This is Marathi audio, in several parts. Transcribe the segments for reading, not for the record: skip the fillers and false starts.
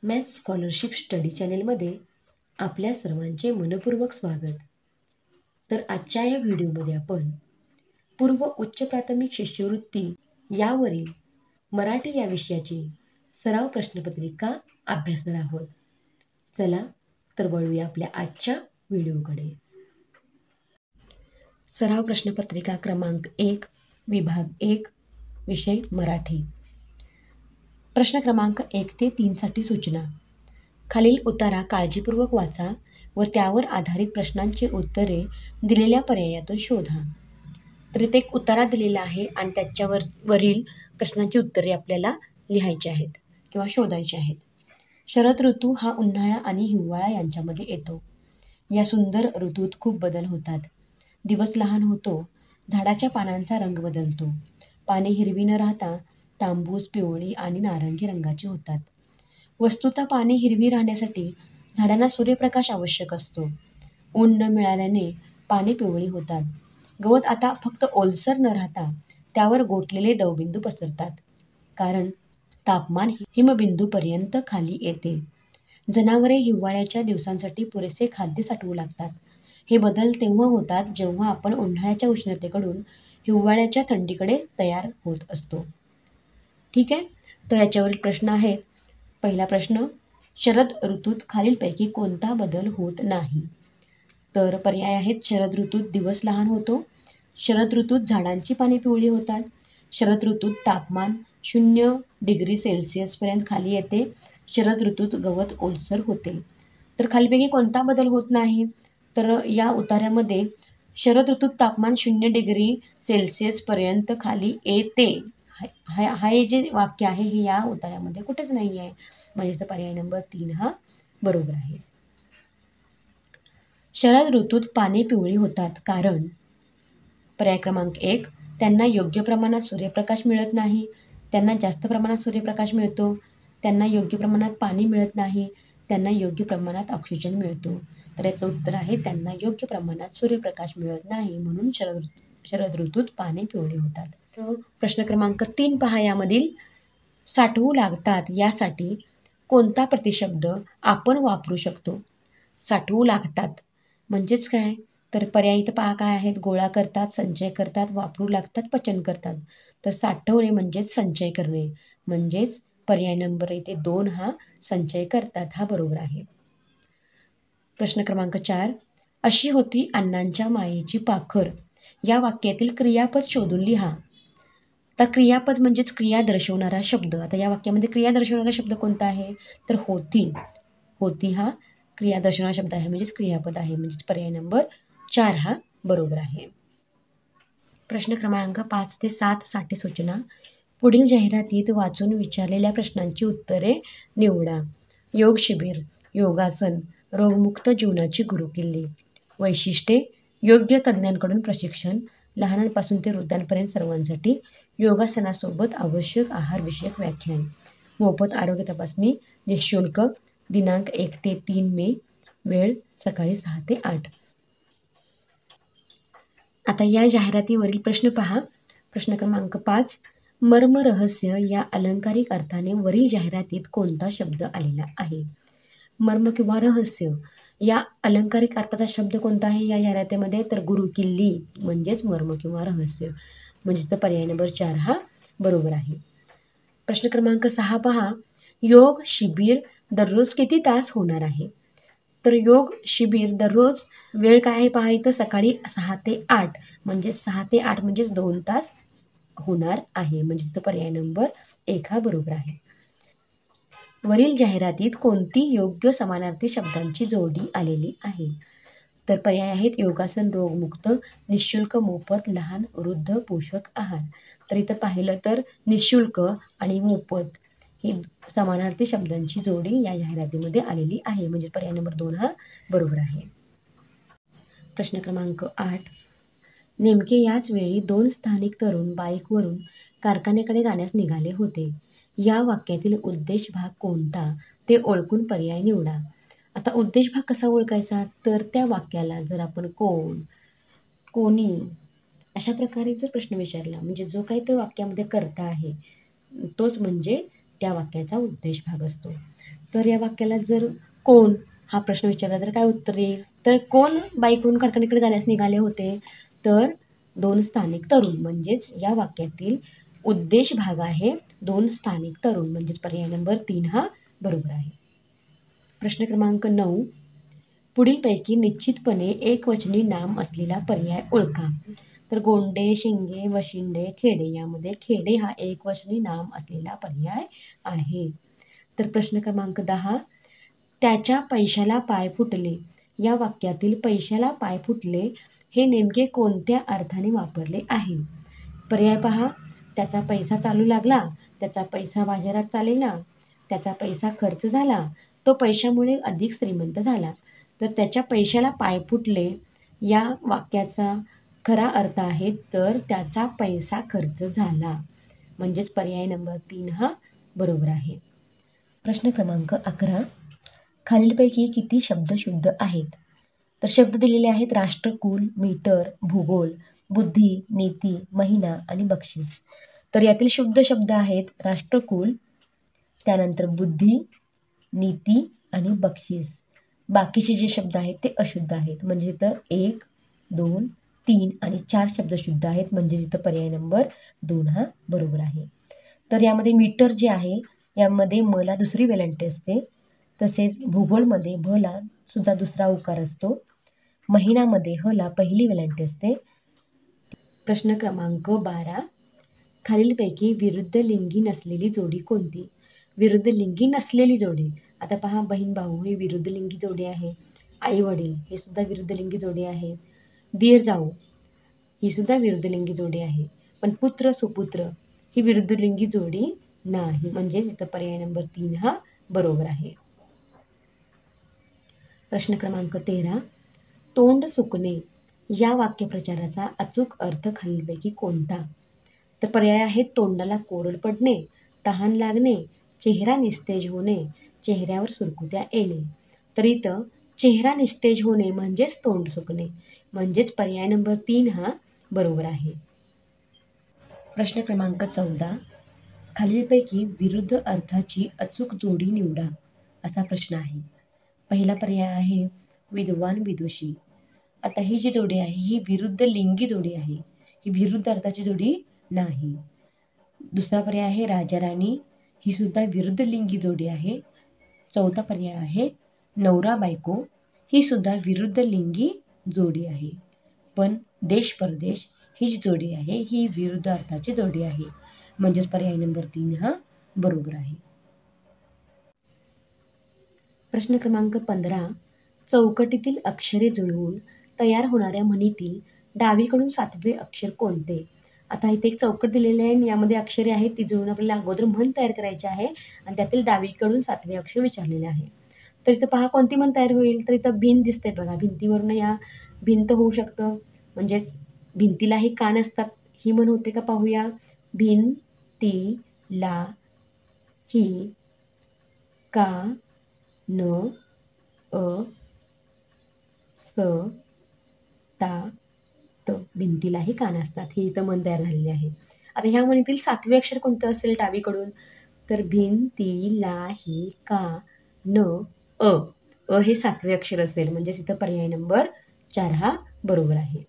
मॅथ्स स्कॉलरशिप स्टडी चॅनेलमध्ये आपल्या सर्वांचे मनपूर्वक स्वागत. तर आजच्या या व्हिडिओमध्ये आपण पूर्व उच्च प्राथमिक शिष्यवृत्ती यावरील मराठी या विषयाची सराव प्रश्नपत्रिका अभ्यासणार आहोत. चला तर वळूया आपल्या आजच्या व्हिडिओकडे. सराव प्रश्नपत्रिका क्रमांक 1, विभाग 1, विषय मराठी. प्रश्न क्रमांक 1 ते 3 साठी सूचना. खालील उतारा काळजीपूर्वक वाचा व त्यावर आधारित प्रश्नांची उत्तरे दिलेल्या पर्यायातून शोधा. तर इथे एक उतारा दिलेला आहे आणि वरील प्रश्नांची उत्तरे आपल्याला लिहायची आहेत किंवा शोधायची आहेत. शरद ऋतू हा उन्हाळा आणि हिवाळा यांच्यामध्ये येतो. या सुंदर ऋतूत खूप बदल होतात. दिवस लहान होतो, झाडाच्या पानांचा रंग बदलतो, पाने हिरवी न राहता तांबूस, पिवळी आणि नारंगी रंगाची होतात. वस्तुतः पाने हिरवी राहण्यासाठी झाडांना सूर्यप्रकाश आवश्यक असतो. ऊन न मिळाल्याने पाने पिवळी होतात. गवत आता फक्त ओलसर न राहता त्यावर गोठलेले दवबिंदू पसरतात, कारण तापमान हिमबिंदूपर्यंत खाली येते. जनावरे हिवाळ्याच्या दिवसांसाठी पुरेसे खाद्य साठवू लागतात. हे बदल तेव्हा होतात जेव्हा आपण उन्हाळ्याच्या उष्णतेकडून हिवाळ्याच्या थंडीकडे तयार होत असतो. ठीक आहे, तर याच्यावरील प्रश्न आहेत. पहिला प्रश्न, शरद ऋतूत खालीलपैकी कोणता बदल होत नाही? तर पर्याय आहेत. शरद ऋतूत दिवस लहान होतो, शरद ऋतूत झाडांची पाने पिवळी होतात, शरद ऋतूत तापमान 0°C पर्यंत खाली येते, शरद ऋतूत गवत ओलसर होते. तर खालीपैकी कोणता बदल होत नाही? तर या उतार्यामध्ये शरद ऋतूत तापमान 0°C पर्यंत खाली येते हे जे वाक्य आहे हे या उतार्यामध्ये कुठेच नाही आहे. म्हणजे तर पर्याय नंबर 3 हा बरोबर आहे. शरद ऋतूत पाने पिवळी होतात कारण पर्याय क्रमांक 1, त्यांना योग्य प्रमाणात सूर्यप्रकाश मिळत नाही, त्यांना जास्त प्रमाणात सूर्यप्रकाश मिळतो, त्यांना योग्य प्रमाणात पाणी मिळत नाही, त्यांना योग्य प्रमाणात ऑक्सिजन मिळतो. तर याचं उत्तर आहे त्यांना योग्य प्रमाणात सूर्यप्रकाश मिळत नाही, म्हणून शरद ऋतूत पाने पिवळी होतात. तर प्रश्न क्रमांक 3 पहा. यामधील साठवू लागतात यासाठी कोणता प्रतिशब्द आपण वापरू शकतो? साठवू लागतात म्हणजेच काय? तर पर्याय इथं पहा काय आहेत. गोळा करतात, संचय करतात, वापरू लागतात, पचन करतात. तर साठवणे म्हणजेच संचय करणे, म्हणजेच पर्याय नंबर इथे 2 हा संचय करतात हा बरोबर आहे. प्रश्न क्रमांक 4, अशी होती अण्णांच्या मायेची पाखर या वाक्यातील क्रियापद शोधून लिहा. आता क्रियापद म्हणजेच क्रिया दर्शवणारा शब्द. आता या वाक्यामध्ये क्रिया दर्शवणारा शब्द कोणता आहे? तर होती. होती हा क्रिया दर्शवणारा शब्द आहे, म्हणजेच क्रियापद आहे, म्हणजे पर्याय नंबर 4 हा बरोबर आहे. प्रश्न क्रमांक 5 ते 7 साठी सूचना. पुढील जाहिरातीत वाचून विचारलेल्या प्रश्नांची उत्तरे निवडा. योग शिबिर, योगासन, रोगमुक्त जीवनाची गुरुकिल्ली. वैशिष्ट्ये, योग्य तज्ज्ञांकडून प्रशिक्षण, लहानांपासून ते वृद्धांपर्यंत सर्वांसाठी. योगासनासोबत आवश्यक आहारविषयक व्याख्यान. मोफत आरोग्य तपासणी, निःशुल्क. दिनांक 1 ते 3 मे. वेळ सकाळी 6 ते 8. आता या जाहिरातीवरील प्रश्न पहा. प्रश्न क्रमांक 5, मर्म रहस्य या अलंकारिक अर्थाने वरील जाहिरातीत कोणता शब्द आलेला आहे? मर्म किंवा रहस्य या अलंकारिक अर्थाचा शब्द कोणता आहे या जाहिरातीमध्ये? तर गुरुकिल्ली, म्हणजेच मर्म किंवा रहस्य, म्हणजे तर पर्याय नंबर 4 हा बरोबर आहे. प्रश्न क्रमांक 6 पहा. योग शिबिर दररोज किती तास होणार आहे? तर योग शिबिर दररोज वेळ काय आहे पहा इथं. सकाळी 6 ते 8, म्हणजे 6 ते 8 म्हणजेच 2 तास होणार आहे, म्हणजे इथं पर्याय नंबर 1 हा बरोबर आहे. वरील जाहिरातीत कोणती योग्य समानार्थी शब्दांची जोडी आलेली आहे? तर पर्याय आहेत. योगासन, रोगमुक्त, निःशुल्क, मोफत, लहान, वृद्ध, पोषक आहार. तर इथं पाहिलं तर निःशुल्क आणि मोफत ही समानार्थी शब्दांची जोडी या जाहिरातीमध्ये आलेली आहे, म्हणजे पर्याय नंबर 2 हा बरोबर आहे. प्रश्न क्रमांक 8, नेमके याच वेळी 2 स्थानिक तरुण बाईकवरून कारखान्याकडे जाण्यास निघाले होते. या वाक्यातील उद्देश भाग कोणता ते ओळखून पर्याय निवडा. आता उद्देश भाग कसा ओळखायचा? तर त्या वाक्याला जर आपण कोण, कोणी अशा प्रकारे जर प्रश्न विचारला, म्हणजे जो काही तो वाक्यामध्ये करता आहे तोच म्हणजे त्या वाक्याचा उद्देश भाग असतो. तर या वाक्याला जर कोण हा प्रश्न विचारला तर काय उत्तर येईल? तर कोण बाईकवरून कारखान्याकडे जाण्यास निघाले होते? तर 2 स्थानिक तरुण. म्हणजेच या वाक्यातील उद्देश भाग आहे 2 स्थानिक तरुण. म्हणजेच पर्याय नंबर 3 हा बरोबर आहे. प्रश्न क्रमांक 9. पुढीलपैकी निश्चितपणे एकवचनी नाम असलेला पर्याय ओळखा. तर गोंडे, शिंगे, वशिंडे, खेडे यामध्ये खेडे हा एकवचनी नाम असलेला पर्याय आहे. तर प्रश्न क्रमांक 10. त्याच्या पैशाला पाय फुटले या वाक्यातील पैशाला पाय फुटले हे नेमके कोणत्या अर्थाने वापरले आहे? पर्याय पहा. त्याचा पैसा चालू लागला, त्याचा पैसा बाजारात चालेना, त्याचा पैसा खर्च झाला, तो पैशामुळे अधिक श्रीमंत झाला. तर त्याच्या पैशाला पाय फुटले या वाक्याचा खरा अर्थ आहे तर त्याचा पैसा खर्च झाला. म्हणजेच पर्याय नंबर 3 हा बरोबर आहे. प्रश्न क्रमांक 11. खालीलपैकी किती शब्द शुद्ध आहेत? तर शब्द दिलेले आहेत राष्ट्रकुल, मीटर, भूगोल, बुद्धी, नीती, महिना आणि बक्षीस. तर यातील शुद्ध शब्द आहेत राष्ट्रकुल, त्यानंतर बुद्धी, नीती आणि बक्षीस. बाकीचे जे शब्द आहेत ते अशुद्ध आहेत. म्हणजे इथं 1, 2, 3 आणि 4 शब्द शुद्ध आहेत. म्हणजे इथं पर्याय नंबर 2 हा बरोबर आहे. तर यामध्ये मीटर जे आहे यामध्ये मला दुसरी वेलांटी असते. तसेच भूगोलमध्ये भला सुद्धा दुसरा उकार असतो. महिनामध्ये हला पहिली वेलांटी असते. प्रश्न क्रमांक 12. खालीलपैकी विरुद्ध लिंगी नसलेली जोडी कोणती? विरुद्ध लिंगी नसलेली जोडी. आता पहा, बहीण भाऊ ही विरुद्ध लिंगी जोडी आहे. आई वडील हे सुद्धा विरुद्ध लिंगी जोडी आहे. दीर जाऊ ही सुद्धा विरुद्ध लिंगी जोडी आहे. पण पुत्र सुपुत्र ही विरुद्ध लिंगी जोडी नाही. म्हणजेच इथं पर्याय नंबर 3 हा बरोबर आहे. प्रश्न क्रमांक 13. तोंड सुकणे या वाक्यप्रचाराचा अचूक अर्थ खालीलपैकी कोणता? तर पर्याय आहेत तोंडाला कोरड पडणे, तहान लागणे, चेहरा निस्तेज होणे, चेहऱ्यावर सुरकुत्या येणे. तर इथं चेहरा निस्तेज होणे म्हणजेच तोंड सुकणे. म्हणजेच पर्याय नंबर 3 हा बरोबर आहे. प्रश्न क्रमांक 14. खालीलपैकी विरुद्ध अर्थाची अचूक जोडी निवडा असा प्रश्न आहे. पहिला पर्याय आहे विद्वान विदुषी. आता ही जी जोडी आहे ही विरुद्ध लिंगी जोडी आहे. ही विरुद्ध अर्थाची जोडी नाही. दुसरा पर्याय आहे राजा राणी. ही सुद्धा विरुद्ध लिंगी जोडी आहे. चौथा पर्याय आहे नवरा बायको. ही सुद्धा विरुद्ध लिंगी जोडी आहे. पण देश परदेश ही जी जोडी आहे ही विरुद्ध अर्थाची जोडी आहे. म्हणजेच पर्याय नंबर 3 हा बरोबर आहे. प्रश्न क्रमांक 15. चौकटीतील अक्षरे जुळवून तयार होणाऱ्या म्हणीतील डावीकडून 7वे अक्षर कोणते? आता इथे एक चौकट दिलेली आहे आणि यामध्ये अक्षरे आहेत ती जुळवून आपल्याला अगोदर म्हण तयार करायची आहे आणि त्यातील डावीकडून 7वे अक्षर विचारलेले आहे. तर इथं पहा कोणती म्हण तयार होईल. तर इथं भिंत दिसते बघा. भिंतीवरून या भिंत होऊ शकतं. म्हणजेच भिंतीलाही कान असतात ही म्हण होते का पाहूया. भिंतीला ही का न अ स ता त. भिंतीलाही कान असतात ही इथं म्हण तयार झालेली आहे. आता ह्या म्हणीतील 7वे अक्षर कोणतं असेल डावीकडून? तर भिंतीलाही का न अ. अ हे 7वे अक्षर असेल. म्हणजेच इथं पर्याय नंबर 4 हा बरोबर आहे.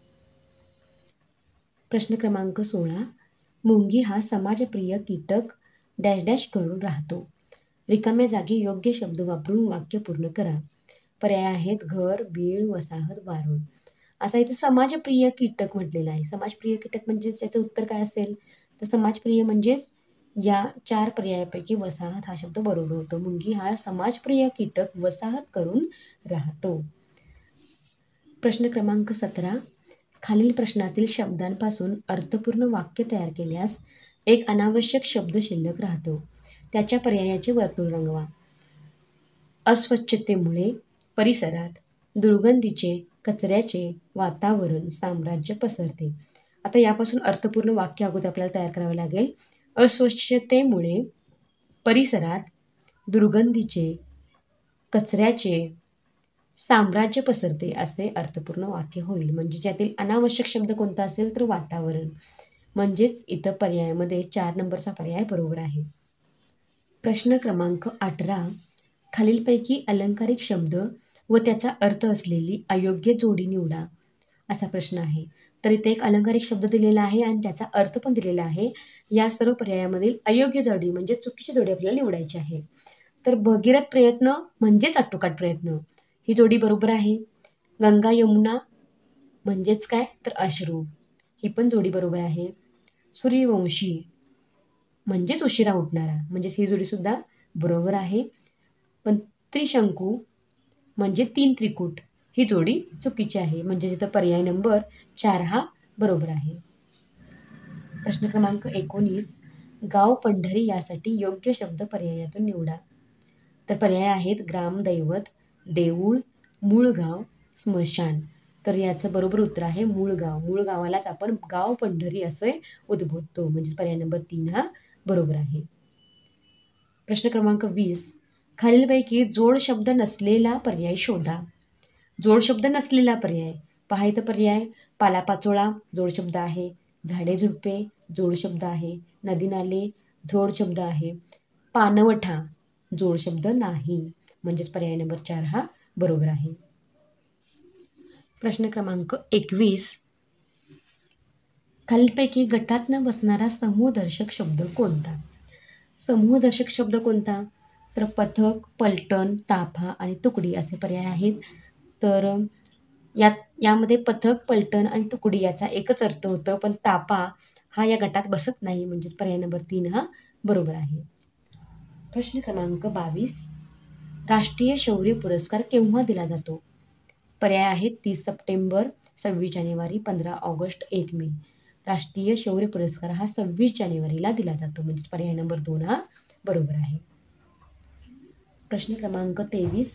प्रश्न क्रमांक 16. मुंगी हा समाजप्रिय कीटक डॅश डॅश करून राहतो. रिकाम्या जागी योग्य शब्द वापरून वाक्य पूर्ण करा. पर्याय आहेत घर, बीळ, वसाहत, वारुळ. आता इथे समाजप्रिय कीटक म्हटलेलं आहे. समाजप्रिय कीटक म्हणजेच त्याचं उत्तर काय असेल? तर समाजप्रिय म्हणजेच या 4 पर्यायापैकी वसाहत हा शब्द बरोबर होतो. मुंगी हा समाजप्रिय कीटक वसाहत करून राहतो. प्रश्न क्रमांक 17. खालील प्रश्नातील शब्दांपासून अर्थपूर्ण वाक्य तयार केल्यास एक अनावश्यक शब्द शिल्लक राहतो. त्याच्या पर्यायाचे वर्तुळ रंगवा. अस्वच्छतेमुळे परिसरात, दुर्गंधीचे, कचऱ्याचे वातावरण, साम्राज्य पसरते. आता यापासून अर्थपूर्ण वाक्य अगोदर आपल्याला तयार करावे लागेल. अस्वच्छतेमुळे परिसरात, दुर्गंधीचे, कचऱ्याचे साम्राज्य पसरते असे अर्थपूर्ण वाक्य होईल. म्हणजे ज्यातील अनावश्यक शब्द कोणता असेल तर वातावरण. म्हणजेच इथं पर्यायामध्ये 4 नंबरचा पर्याय बरोबर आहे. प्रश्न क्रमांक 18. खालीलपैकी अलंकारिक शब्द व त्याचा अर्थ असलेली अयोग्य जोडी निवडा, असा प्रश्न आहे. तर इथे एक अलंकारिक शब्द दिलेला आहे आणि त्याचा अर्थ पण दिलेला आहे. या सर्व पर्यायामधील अयोग्य जोडी म्हणजे चुकीची जोडी आपल्याला निवडायची आहे. तर भगीरथ प्रयत्न म्हणजेच आटोकाट प्रयत्न, ही जोडी बरोबर आहे. गंगा यमुना म्हणजेच काय, तर अश्रू, ही पण जोडी बरोबर आहे. सूर्यवंशी म्हणजेच उशिरा उठणारा, म्हणजेच ही जोडी सुद्धा बरोबर आहे. पण त्रिशंकू म्हणजे 3 त्रिकूट, ही जोडी चुकीची आहे, म्हणजे तिथं पर्याय नंबर 4 हा बरोबर आहे. प्रश्न क्रमांक 19. गाव पंढरी यासाठी योग्य शब्द पर्यायातून निवडा. तर पर्याय आहेत ग्रामदैवत, देऊळ, मूळ गाव, स्मशान. तर याचं बरोबर उत्तर आहे मूळ गाव. मूळ गावालाच आपण गाव पंढरी असे उद्बोधतो, म्हणजे पर्याय नंबर 3 हा बरोबर आहे. प्रश्न क्रमांक 20. खालीलपैकी जोड शब्द नसलेला पर्याय शोधा. जोड शब्द नसलेला पर्याय पहा, इथं पर्याय पालापाचोळा जोड शब्द आहे, झाडे झुडपे जोड शब्द आहे, नदी नाले जोड शब्द आहे, पानवठा जोड शब्द नाही, म्हणजेच पर्याय नंबर 4 हा बरोबर आहे. प्रश्न क्रमांक 21. खालीलपैकी गटात न बसणारा समूहदर्शक शब्द कोणता. समूहदर्शक शब्द कोणता, तर पथक, पलटण, ताफा आणि तुकडी असे पर्याय आहेत. तर यामध्ये पथक, पलटण आणि तुकडी याचा एकच अर्थ होतो, पण ताफा हा या गटात बसत नाही, म्हणजेच पर्याय नंबर 3 हा बरोबर आहे. प्रश्न क्रमांक 22. राष्ट्रीय शौर्य पुरस्कार केव्हा दिला जातो. पर्याय आहेत 30 सप्टेंबर, 26 जानेवारी, 15 ऑगस्ट, 1 मे. राष्ट्रीय शौर्य पुरस्कार हा 26 जानेवारीला दिला जातो, म्हणजे पर्याय नंबर 2 हा बरोबर आहे. प्रश्न क्रमांक 23.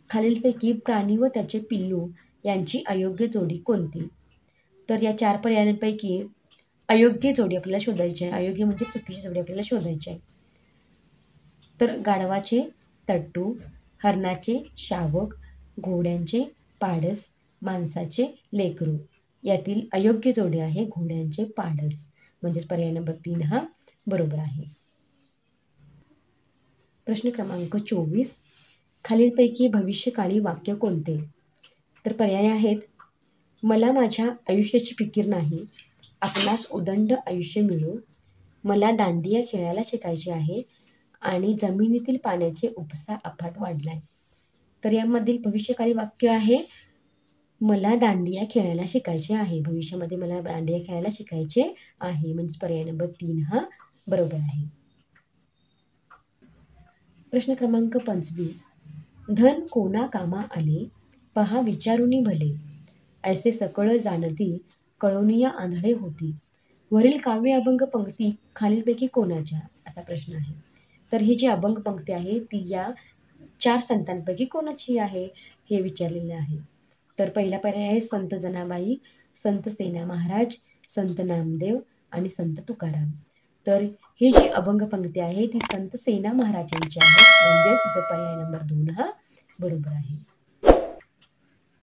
खालीलपैकी प्राणी व त्याचे पिल्लू यांची अयोग्य जोडी कोणती. तर या 4 पर्यायांपैकी अयोग्य जोडी आपल्याला शोधायची आहे. अयोग्य म्हणजे चुकीची जोडी आपल्याला शोधायची आहे. तर गाढवाचे तट्टू, हरणाचे शावक, घोड्यांचे पाडस, माणसाचे लेकरू. यातील अयोग्य जोडी आहे घोड्यांचे पाडस, म्हणजेच पर्याय नंबर 3 हा बरोबर आहे. प्रश्न क्रमांक 24. खालीलपैकी भविष्यकाळी वाक्य कोणते. तर पर्याय आहेत मला माझ्या आयुष्याची फिकीर नाही, आपणास उदंड आयुष्य मिळो, मला दांडिया खेळायला शिकायचे आहे आणि जमिनीतील पाण्याचे उपसा अफाट वाढलाय. तर यामधील भविष्यकाळी वाक्य आहे मला दांडिया खेळायला शिकायचे आहे. भविष्यामध्ये मला दांडिया खेळायला शिकायचे आहे, म्हणजे पर्याय नंबर 3 हा बरोबर आहे. प्रश्न क्रमांक 25. धन कोणा कामा आले, पहा विचारुनी भले, ऐसे सकळ जाणती, कळवनिया आंधळे होती. वरील काव्य अभंग पंक्ती खालीलपैकी कोणाच्या, असा प्रश्न आहे. तर ही जी अभंग पंक्ती आहे ती या 4 संतांपैकी कोणाची आहे हे विचारलेलं आहे. तर पहिला पर्याय आहे संत जनाबाई, संत सेना महाराज, संत नामदेव आणि संत तुकाराम. तर ही जी अभंग पंक्ती आहे ती संत सेना महाराजांची आहे, म्हणजेच इथं पर्याय नंबर 2 हा बरोबर आहे.